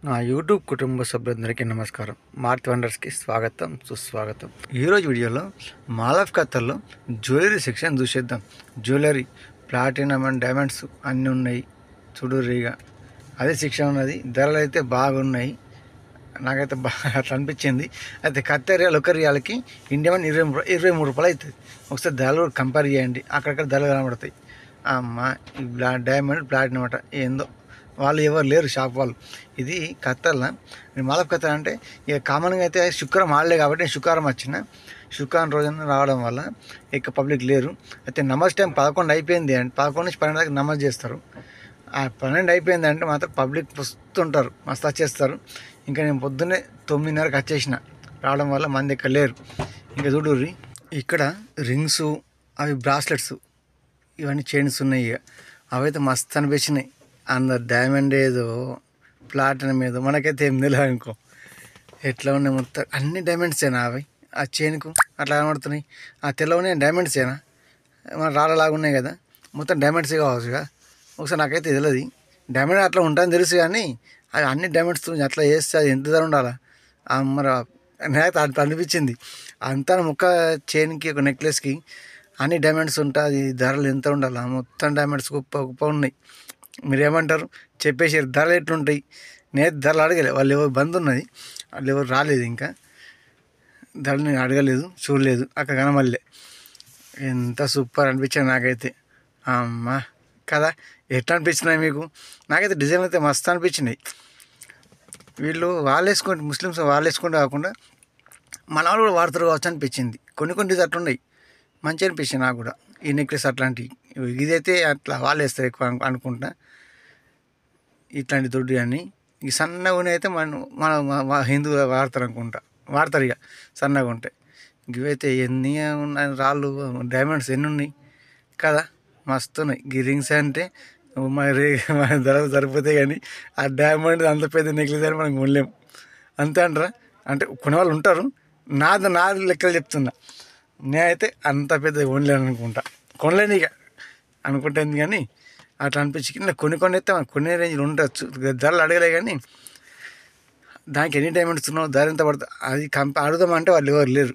నా యూట్యూబ్ కుటుంబ సభ్యులందరికీ నమస్కారం. మార్త్ వండర్స్కి స్వాగతం, సుస్వాగతం. ఈరోజు వీడియోలో మాల్ ఆఫ్ ఖత్తర్లో జ్యువెలరీ సెక్షన్ చూసేద్దాం. జ్యువెలరీ, ప్లాటినం అండ్ డైమండ్స్ అన్నీ ఉన్నాయి. చూడుర్రిగా అదే సెక్షన్ ఉన్నది. ధరలు అయితే బాగున్నాయి. నాకైతే బాగా అట్లా అనిపించింది. అయితే ఖత్తర్ రియాల్, ఒక రియాల్కి ఇండియా మనీ 23 రూపాయలు అవుతుంది. ఒకసారి ధరలు కంపేర్ చేయండి. అక్కడక్కడ ధరలు కనబడతాయి. అమ్మ, ఈ డైమండ్, ప్లాటినం అట ఏందో, వాళ్ళు ఎవరు లేరు షాప్ వాళ్ళు. ఇది ఖత్తర్లో, మాల్ ఆఫ్ ఖత్తర్ అంటే ఇక కామన్గా అయితే శుక్రవారం హాలిడే కాబట్టి నేను శుక్రవారం వచ్చిన. శుక్రవారం రోజున రావడం వల్ల ఇక పబ్లిక్ లేరు. అయితే నమాజ్ టైం 11 అయిపోయింది. అంటే 11 నుంచి 12 దాకా నమాజ్ చేస్తారు. ఆ 12 అయిపోయింది అంటే మాత్రం పబ్లిక్ వస్తుంటారు, మస్తు వచ్చేస్తారు. ఇంకా నేను పొద్దున్నే 9:30కి వచ్చేసిన. రావడం వల్ల మంది ఇక్కడ లేరు. ఇంకా చూడుర్రి, ఇక్కడ రింగ్స్, అవి బ్రాస్లెట్స్, ఇవన్నీ చైన్స్ ఉన్నాయి. ఇక అవైతే మస్తు అనిపించినాయి. అందరు డైమండ్ ఏదో, ప్లాటినం ఏదో, మనకైతే ఏం తెలియదు అనుకో. ఎట్లా ఉన్నాయి మొత్తం అన్ని డైమండ్సేనా అవి? ఆ చైన్కు అట్లా కనబడుతున్నాయి. ఆ తెల్లవనే డైమండ్సేనా? మన రాళ్ళలాగా ఉన్నాయి కదా, మొత్తం డైమండ్సే కావచ్చుగా. ఒకసారి నాకైతే తెలియదు. డైమండ్ అట్లా ఉంటుందని తెలుసు, కానీ అది అన్ని డైమండ్స్ అట్లా చేస్తే అది ఎంత ధర ఉండాలా? మరి నాకైతే అట్లా అనిపించింది. అంతా ముక్క చైన్కి, ఒక నెక్లెస్కి అన్ని డైమండ్స్ ఉంటుంది. ధరలు ఎంత ఉండాలా? మొత్తం డైమండ్స్ గొప్ప గొప్ప ఉన్నాయి. మీరేమంటారు చెప్పేసారు, ధరలు ఎట్లుంటాయి? నేను ధరలు అడగలేదు. వాళ్ళు ఎవరు బంద్ ఉన్నది, వాళ్ళు ఎవరు రాలేదు. ఇంకా ధరలు నేను అడగలేదు, చూడలేదు. అక్కడ కనమల్లే ఎంత సూపర్ అనిపించింది నాకైతే. అమ్మ కదా, ఎట్లా అనిపించినాయి మీకు? నాకైతే డిజైన్ అయితే మస్తు అనిపించినాయి. వీళ్ళు వాళ్ళు వేసుకుంటే, ముస్లిమ్స్ వాళ్ళు వేసుకుంటే కాకుండా మన వాళ్ళు కూడా వాడుతారు కావచ్చు అనిపించింది. కొన్ని కొన్ని డిజైన్ అట్లున్నాయి, మంచి అనిపించింది నాకు కూడా. ఈ నెక్లెస్ అట్లాంటివి, ఇదైతే అట్లా వాళ్ళు వేస్తారు ఎక్కువ అనుకుంటా. ఇట్లాంటి దొడ్డు అని ఈ సన్నగా ఉన్నాయి అయితే మన మన హిందువులు వాడతారు అనుకుంటా, వాడతారు ఇక సన్నగా ఉంటాయి. ఇవైతే ఎన్ని ఉన్నాయి రాళ్ళు, డైమండ్స్ ఎన్ని ఉన్నాయి కదా, మస్తు ఉన్నాయి. ఈ రింగ్స్ అంటే మన ధరలు సరిపోతాయి, కానీ ఆ డైమండ్ అంత పెద్ద నెక్లెస్ అని మనకు కొనలేము. అంతే అంటారా? అంటే కొనేవాళ్ళు ఉంటారు. నాది లెక్కలు చెప్తున్నా. నేనైతే అంత పెద్ద కొనలేను అనుకుంటా, కొనలేను ఇక అనుకుంటుంది. కానీ అట్లా అనిపించి కొన్ని అయితే కొన్ని రేంజ్లు ఉండొచ్చు. ధరలు అడగలే, కానీ దానికి ఎన్ని డైమండ్స్ ఉన్నావు, ధర ఎంత పడుతుంది అది అడుగుదామంటే వాళ్ళు ఎవరు లేరు.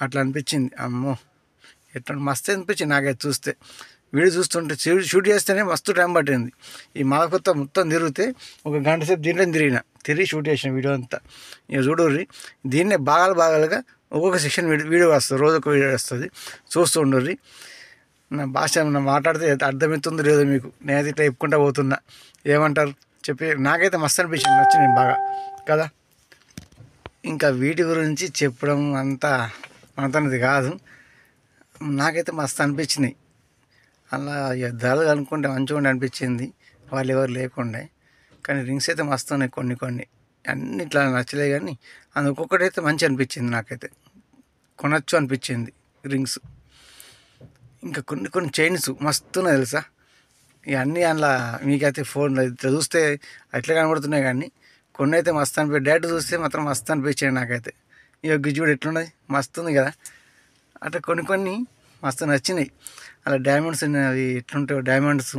అట్లా అనిపించింది. అమ్మో, ఎట్లా మస్తు అనిపించింది నాకైతే చూస్తే. వీడియో చూస్తుంటే, షూట్ చేస్తేనే మస్తు టైం పట్టింది. ఈ మాలకొత్త మొత్తం తిరిగితే ఒక గంట సేపు దీంట్లో తిరిగి షూట్ చేసిన వీడియో అంతా. ఇక చూడర్రి, దీన్నే భాగాలుగా ఒక్కొక్క సెక్షన్ వీడియో వస్తుంది, రోజు ఒక వీడియో వస్తుంది. చూస్తూ ఉండర్రి. నా భాష మాట్లాడితే అర్థమవుతుందో లేదో మీకు. నేనైతే ఇట్లా చెప్పుకుంటా పోతున్నా. ఏమంటారు చెప్పి, నాకైతే మస్తు అనిపించింది, నచ్చింది బాగా కదా. ఇంకా వీటి గురించి చెప్పడం అంతా మనతోనేది కాదు. నాకైతే మస్తు అనిపించినాయి. అలా ధరలు అనుకుంటే మంచిగా అనిపించింది, వాళ్ళు ఎవరు లేకుండే. కానీ రింగ్స్ అయితే మస్తు ఉన్నాయి. కొన్ని అన్ని ఇట్లా నచ్చలే, కానీ అది ఒక్కొక్కటి అయితే మంచి అనిపించింది. నాకైతే కొనచ్చు అనిపించింది రింగ్స్. ఇంకా కొన్ని చైన్స్ మస్తున్నాయి తెలుసా. ఇవన్నీ అందులో మీకైతే ఫోన్ ఇట్లా చూస్తే అట్లా కనబడుతున్నాయి, కానీ కొన్ని అయితే మస్తు అనిపించి, డైరెక్ట్ చూస్తే మాత్రం మస్తు అనిపించాయి నాకైతే. ఇక గిజ్జుడు ఎట్లున్నది, మస్తు ఉంది కదా. అట్లా కొన్ని మస్తు నచ్చినాయి. అలా డైమండ్స్ అవి ఎట్లుంటాయో డైమండ్స్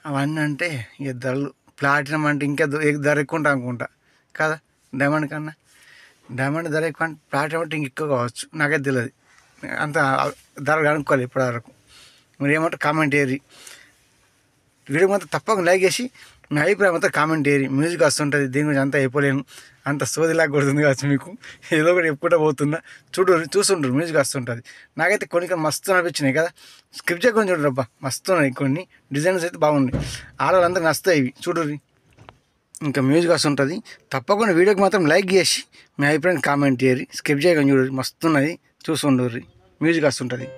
అవన్నీ. అంటే ఇక ధరలు, ప్లాటినం అంటే ఇంకా ధర ఎక్కువ ఉంటాయి అనుకుంటా కదా. డైమండ్ కన్నా డైమండ్ ధర ఎక్కువ, అంటే ప్లాటినం అంటే ఇంక ఎక్కువ కావచ్చు, నాకైతే తెలియదు. అంత ధర కనుక్కోవాలి ఇప్పటివరకు. మీరు ఏమంటారు కామెంట్ ఏరి. వీడియో మాత్రం తప్పకుండా లైక్ చేసి మీ అభిప్రాయం అంతా కామెంట్ ఏరి. మ్యూజిక్ వస్తుంటుంది, దీని గురించి అంతా అయిపోలేను, అంత సోదిలాగా కొడుతుంది కావచ్చు మీకు. ఏదో ఒకటి చెప్పుకుంటూ పోతున్నా, చూస్తుంటారు, మ్యూజిక్ వస్తుంటుంది. నాకైతే కొన్ని మస్తు అనిపించినాయి కదా. స్క్రిప్ట్ కొంచెం చూడరు అబ్బా, మస్తు ఉన్నాయి. కొన్ని డిజైన్స్ అయితే బాగున్నాయి, ఆడవాళ్ళందరూ నచ్చుతాయి ఇవి. చూడరు. ఇంకా మ్యూజిక్ వస్తుంటుంది. తప్పకుండా వీడియోకి మాత్రం లైక్ చేసి మీ అభిప్రాయం కామెంట్ చేయరు. స్కిప్ చేయకుండా చూడరు, మస్తున్నది, చూస్తుండ్రి. మ్యూజిక్ వస్తుంటుంది.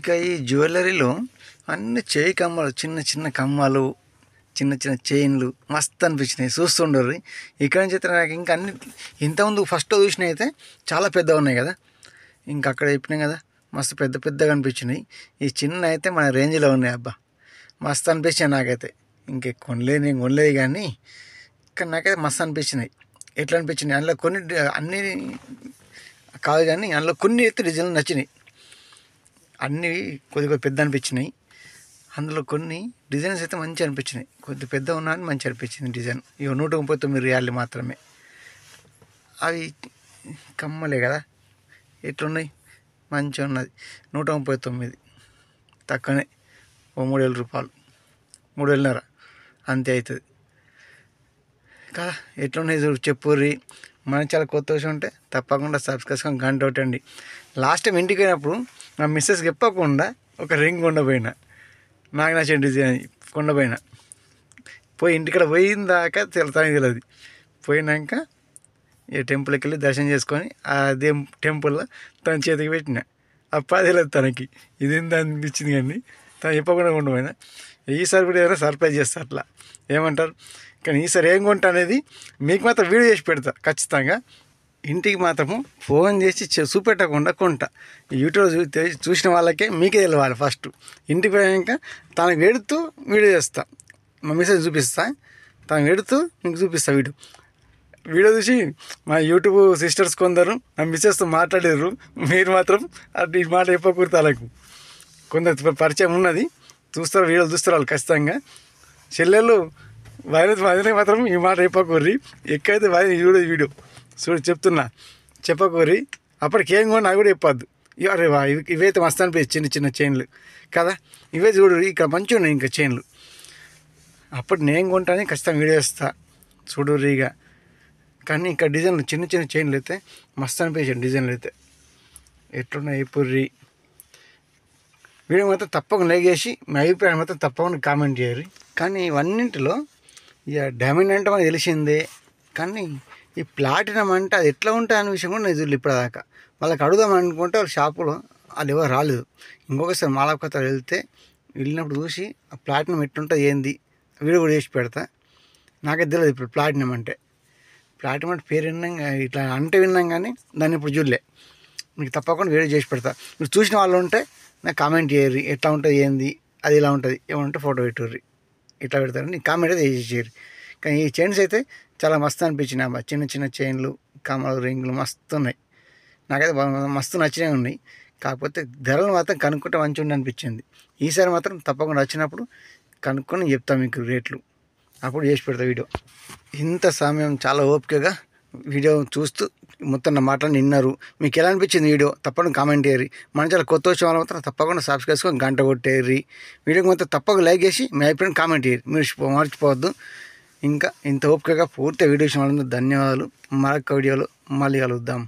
ఇక ఈ జ్యువెలరీలో అన్ని చేయి కమ్మలు, చిన్న చిన్న కమ్మలు, చిన్న చిన్న చైన్లు మస్తు అనిపించినాయి. చూస్తుండ్రి ఇక్కడ నుంచి అయితే నాకు ఇంకా అన్ని ఇంతకుముందు ఫస్ట్ చూసినవి అయితే చాలా పెద్దగా ఉన్నాయి కదా, ఇంకా అక్కడ చెప్పినాయి కదా మస్తు పెద్ద పెద్దగా అనిపించినాయి. ఈ చిన్న అయితే మన రేంజ్లో ఉన్నాయి. అబ్బా మస్తు అనిపించాయి నాకైతే. ఇంక కొనలేదు కానీ కానీ నాకైతే మస్తు అనిపించినాయి. ఎట్లా అనిపించినాయి అందులో కొన్ని అన్నీ కాదు కానీ అందులో కొన్ని అయితే డిజైన్లు నచ్చినాయి. అన్నీ కొద్దిగా పెద్ద అనిపించినాయి. అందులో కొన్ని డిజైన్స్ అయితే మంచిగా అనిపించినాయి. కొద్ది పెద్ద ఉన్నా అని మంచి అనిపించింది డిజైన్. ఇక 139 రియాలు మాత్రమే. అవి కమ్మలే కదా, ఎట్లున్నాయి మంచిగా ఉన్నది. 139 తక్కువనే, ఓ 3,000 రూపాయలు, 3,500 అంతే అవుతుంది కదా. ఎట్లున్నాయి చూడు చెప్పుర్రి. మన చాలా కొత్త విషయం ఉంటే తప్పకుండా సబ్స్క్రైబ్ గంట కొట్టండి. లాస్ట్ టైం ఇంటికి పోయినప్పుడు నా మిస్సెస్కి చెప్పకుండా ఒక రింగ్ కొండపోయినా, నాకు నచ్చిన డిజైన్ కొండపోయినా. పోయి ఇంటికాడ పోయిన దాకా తనకి తెలియదు. పోయినాక ఈ టెంపుల్కి వెళ్ళి దర్శనం చేసుకొని అదే టెంపుల్లో తన చేతికి పెట్టిన. అప్పుడు తెలియదు తనకి ఇదేంత అనిపించింది. కానీ తను చెప్పకుండా కొండపోయినా. ఈసారి కూడా ఏదైనా సర్ప్రైజ్ చేస్తా అట్లా, ఏమంటారు. కానీ ఈసారి ఏం కొంటా అనేది మీకు మాత్రం వీడియో చేసి పెడతా ఖచ్చితంగా. ఇంటికి మాత్రము ఫోన్ చేసి చూపెట్టకుండా కొంటా. యూట్యూబ్ చూసిన వాళ్ళకే మీకే తెలియాలి. ఫస్ట్ ఇంటికి పోయాక తనకు వెడుతూ వీడియో చేస్తా, మా మెసేజ్ చూపిస్తా, తనకు వెడుతూ మీకు చూపిస్తా వీడియో చూసి మా యూట్యూబ్ సిస్టర్స్ కొందరు నా మిస్సెస్తో మాట్లాడారు. మీరు మాత్రం అటు ఈ మాట చెప్పకూడదు. వాళ్ళకు కొందరు పరిచయం ఉన్నది, చూస్తారు, వీడియోలు చూస్తారు వాళ్ళు ఖచ్చితంగా. చెల్లెళ్ళు వదిన మాత్రం ఈ మాట చెప్పకూర్రి. ఎక్కడైతే వీడియో చూడు చెప్తున్నా, చెప్పకూరి. అప్పటికి ఏం కూడా నాకు కూడా చెప్పొద్దు. అరే వా ఇవైతే మస్తు అనిపించింది, చిన్న చిన్న చైన్లు కదా. ఇవే చూడు ఇక్కడ మంచిగా ఉన్నాయి ఇంకా చైన్లు. అప్పుడు నేను కొంటానే ఖచ్చితంగా వీడియో వేస్తా చూడుర్రి ఇక. కానీ ఇంకా డిజైన్లు చిన్న చిన్న చైన్లు అయితే మస్తు అనిపించాయి. డిజైన్లు అయితే ఎట్లున్నాయి పుర్రి. వీడియో మాత్రం తప్పకుండా లైక్ చేసి మీ అభిప్రాయం మాత్రం తప్పకుండా కామెంట్ చేయరు. కానీ ఇవన్నింటిలో ఇక డైమండ్ అంటే మనకు తెలిసిందే, కానీ ఈ ప్లాటినం అంటే అది ఎట్లా ఉంటుంది అనే విషయం కూడా నేను చూడలేదు ఇప్పటిదాకా. వాళ్ళకి అడుగుదాం అనుకుంటే వాళ్ళ షాపులో వాళ్ళు ఎవరు రాలేదు. ఇంకొకసారి మాలవకత వెళ్ళినప్పుడు చూసి ఆ ప్లాటినం ఎట్లుంటుంది ఏంది వీడియో కూడా చేసి పెడతా. నాకైతే తెలియదు ఇప్పుడు ప్లాటినం అంటే. ప్లాటినం అంటే పేరు విన్నాం, ఇట్లా అంటే విన్నాం కానీ దాన్ని ఇప్పుడు చూడలే. మీకు తప్పకుండా వీడియో చేసి పెడతా. మీరు చూసిన వాళ్ళు ఉంటే నాకు కామెంట్ చేయరు, ఎట్లా ఉంటుంది ఏంది అది ఇలా ఉంటుంది, ఏమంటే ఫోటో పెట్టుర్రి, ఇట్లా పెడతారని కామెంట్ అయితే చేయరు. కానీ ఈ చైన్స్ అయితే చాలా మస్తు అనిపించినాయి. అమ్మా చిన్న చిన్న చైన్లు, కమ్మలు, రింగులు మస్తు ఉన్నాయి. నాకైతే మస్తు నచ్చినవి ఉన్నాయి. కాకపోతే ధరలు మాత్రం కనుక్కుంటే మంచిగా ఉండి అనిపించింది. ఈసారి మాత్రం తప్పకుండా వచ్చినప్పుడు కనుక్కొని చెప్తాను మీకు రేట్లు, అప్పుడు చేసి పెడతా వీడియో. ఇంత సమయం చాలా ఓపికగా వీడియో చూస్తూ మొత్తం నా మాటలు విన్నారు. మీకు ఎలా అనిపించింది వీడియో తప్పకుండా కామెంట్ చేయరు. మన చాలా కొత్త వచ్చిన వాళ్ళు మాత్రం తప్పకుండా సబ్స్క్రైబ్ చేసుకొని గంట కొట్టేరి. వీడియోకి మాత్రం తప్పకుండా లైక్ చేసి మీ అభిప్రాయం కామెంట్ చేయరు, మీరు మర్చిపోవద్దు. ఇంకా ఇంత ఓపికగా పూర్తిగా వీడియో ఇచ్చిన వాళ్ళందరూ ధన్యవాదాలు. మరొక వీడియోలో మళ్ళీ కలుద్దాం.